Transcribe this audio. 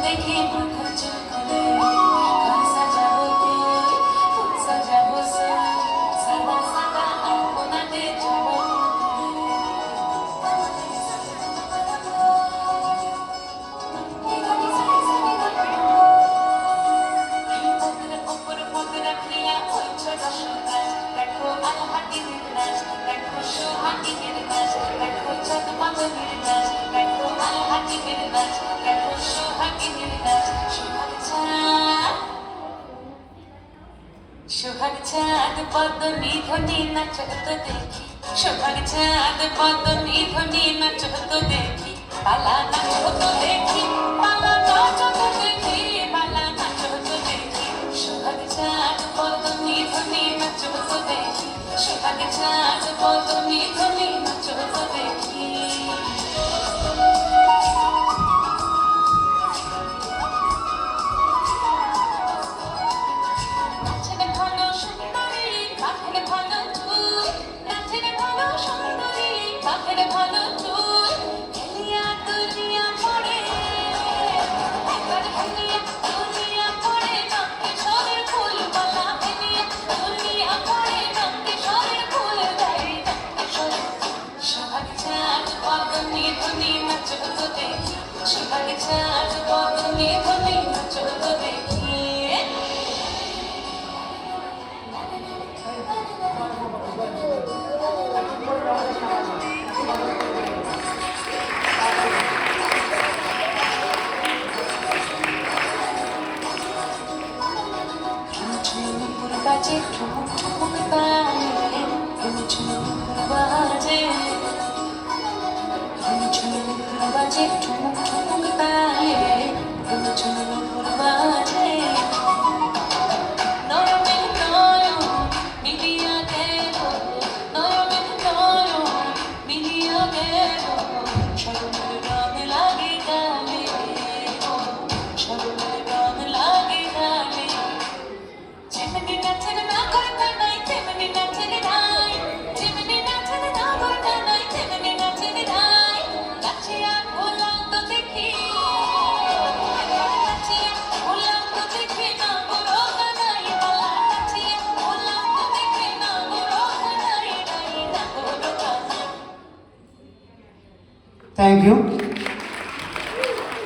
দেখি মাথার চুল খুলে গান সাজাবো তুই ফুল সাজাবো সাদা সাদা আলপনাতে যাবো দেখো আলহাটিদের নাচ দেখো সোহাগীদের নাচ দেখো চাঁদ মাদনের নাচ দেখো আলহাটিদের নাচ দেখো সোহাগীদের নাচ সোহাগ চাঁদ পদ্ম নিধনি নাচ তো দেখি সোহাগ চাঁদ পদ্ম নিধনি নাচ তো দেখি পালা নাচ তো দেখি পালা নাচ তো দেখি পালা নাচ তো দেখি সোহাগ চাঁদ পদ্ম নিধনি নাচ তো দেখি সোহাগ চাঁদ পদ্ম নিধনি নাচ তো দেখি বাজে ঠুমুক ঠুমুক তালে ঝুমঝুমুক বাজে ঝুমঝুমুক বাজে ঠুমুক ঠুমুক তালে ঝুমঝুমুক বাজে নয়নে নয়ন মিলিয়া গেল নয়নে নয়ন মিলিয়া গেল সরমের রং লাগে গালে সরমের রং লাগে গালে যেমনি নাচের না করে তা নাই তেমনি নাচের নাই যেমনি নাচের না করে তা নাই তেমনি নাচের নাই নাচিয়া ভোলাম তো দেখি নাচিয়া ভোলাম তো দেখি না বড় গানাই পালা নাচিয়া ভোলাম তো দেখি না বড় গানাই নাই না বড় গানাই। Thank you.